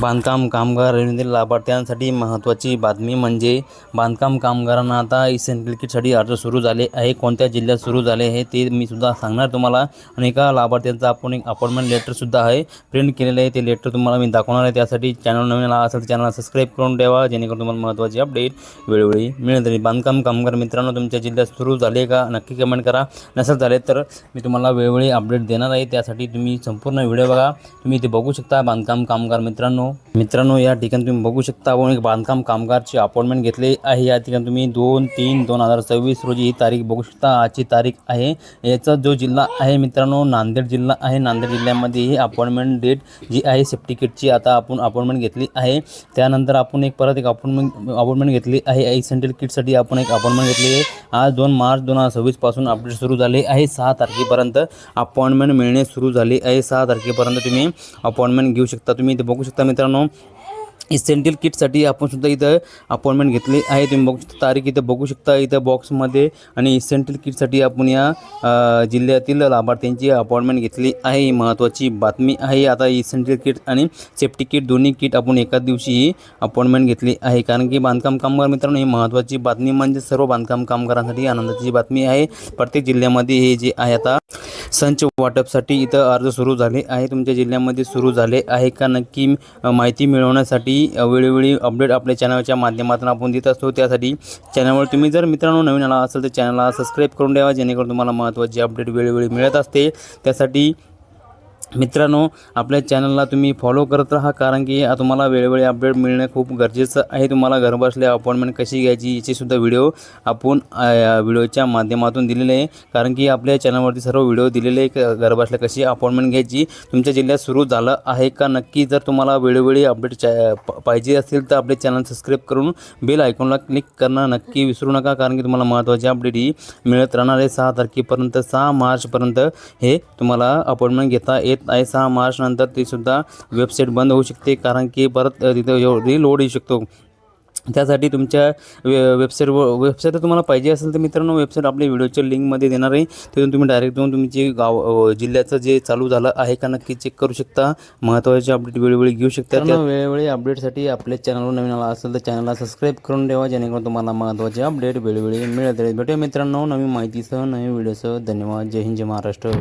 बांधकाम कामगार रेल्वेतील लाभार्थ्यांसाठी महत्त्वाची बातमी म्हणजे बांधकाम कामगारांना आता इसेंशियल किटसाठी अर्ज सुरू झाले आहे. कोणत्या जिल्ह्यात सुरू झाले आहे ते मी सुद्धा सांगणार तुम्हाला. आणि एका लाभार्थ्यांचा आपण एक अपॉइंटमेंट लेटरसुद्धा आहे प्रिंट केलेलं आहे. ते लेटर तुम्हाला मी दाखवणार आहे. त्यासाठी चॅनल नवीन आला असेल तर चॅनलला सबस्क्राईब करून ठेवा, जेणेकरून तुम्हाला महत्त्वाची अपडेट वेळोवेळी मिळेल. तरी बांधकाम कामगार मित्रांनो, तुमच्या जिल्ह्यात सुरू झाले का नक्की कमेंट करा. नसेल झाले तर मी तुम्हाला वेळोवेळी अपडेट देणार आहे. त्यासाठी तुम्ही संपूर्ण व्हिडिओ बघा. तुम्ही इथे बघू शकता बांधकाम कामगार मित्रांनो या ठिकाणी तुम्ही बघू शकता आपण एक बांधकाम कामगारची अपॉइंटमेंट घेतली आहे. या ठिकाणी तुम्ही 2/3/2024 रोजी ही तारीख बघू शकता. आजची तारीख आहे. याचा जो जिल्हा आहे मित्रांनो, नांदेड जिल्हा आहे. नांदेड जिल्ह्यामध्ये ही अपॉइंटमेंट डेट जी आहे सेफ्टी किटची आता आपण अपॉइंटमेंट घेतली आहे. त्यानंतर आपण परत एक अपॉइंटमेंट घेतली आहे इसेंशियल किटसाठी. आपण एक अपॉइंटमेंट घेतली आहे. आज 2 मार्च 2026 पासून अपडेट सुरू झाले आहे. 6 तारखेपर्यंत अपॉइंटमेंट मिळणे सुरू झाले आहे. 6 तारखेपर्यंत तुम्ही अपॉइंटमेंट घेऊ शकता. तुम्ही इथे बघू शकता मित्रांनो, इसेंशियल किटसाठी आपण सुद्धा इथं अपॉइंटमेंट घेतली आहे. तुम्ही बघू शकता तारीख इथं बघू शकता इथं बॉक्समध्ये. आणि इसेंशियल किटसाठी आपण या जिल्ह्यातील लाभार्थ्यांची अपॉइंटमेंट घेतली आहे. ही महत्त्वाची बातमी आहे. आता इसेंशियल किट आणि सेफ्टी किट दोन्ही किट आपण एकाच दिवशी ही अपॉइंटमेंट घेतली आहे. कारण की बांधकाम कामगार मित्रांनो, ही महत्त्वाची बातमी म्हणजे सर्व बांधकाम कामगारांसाठी आनंदाची बातमी आहे. प्रत्येक जिल्ह्यामध्ये हे जे आहे आता संच वाटपसाठी इथं अर्ज सुरू झाले आहे. तुमच्या जिल्ह्यामध्ये सुरू झाले आहे का नक्की माहिती मिळवण्यासाठी वेळोवेळी अपडेट आपल्या चॅनलच्या माध्यमातून आपण देत असतो. त्यासाठी चॅनलवर तुम्ही जर मित्रांनो नवीन आला असेल तर चॅनलला सबस्क्राईब करून ठेवा, जेणेकरून तुम्हाला महत्त्वाची अपडेट वेळोवेळी मिळत असते. त्यासाठी मित्रांनो आपल्या चॅनलला तुम्ही फॉलो करत राहा, कारण की तुम्हाला वेळोवेळी अपडेट मिळणे खूप गरजेचं आहे. तुम्हाला घरबसल्या अपॉइंटमेंट कशी घ्यायची याची सुद्धा व्हिडिओ आपण व्हिडिओच्या माध्यमातून दिलेले आहे. कारण की आपल्या चॅनलवरती सर्व व्हिडिओ दिलेले आहे घरबसल्या कशी अपॉइंटमेंट घ्यायची. तुमच्या जिल्ह्यात सुरू झालं आहे का नक्की. जर तुम्हाला वेळोवेळी अपडेट पाहिजे असेल तर आपले चॅनल सबस्क्राईब करून बेल आयकॉनला क्लिक करणं नक्की विसरू नका, कारण की तुम्हाला महत्त्वाची अपडेट ही मिळत राहणार आहे. 6 तारखेपर्यंत 6 मार्चपर्यंत हे तुम्हाला अपॉइंटमेंट घेता येत आहे. 6 मार्च नंतर ती सुद्धा वेबसाईट बंद होऊ शकते, कारण की परत तिथं रिलोड येऊ शकतो. त्यासाठी तुमच्या वेबसाईट तुम्हाला पाहिजे असेल तर मित्रांनो, वेबसाईट आपल्या व्हिडिओच्या लिंकमध्ये देणार आहे. तिथून तुम्ही डायरेक्ट जाऊन तुमचे जिल्ह्याचं जे चालू झालं आहे का नक्की चेक करू शकता. महत्त्वाचे अपडेट वेळोवेळी घेऊ शकता. वेळोवेळी अपडेटसाठी आपल्या चॅनलवर नवीन आला असेल तर चॅनलला सबस्क्राईब करून ठेवा, जेणेकरून तुम्हाला महत्त्वाचे अपडेट वेळोवेळी मिळत राहील. भेटूया मित्रांनो नवीन माहितीसह नवीन व्हिडिओसह. धन्यवाद. जय हिंद, जय महाराष्ट्र.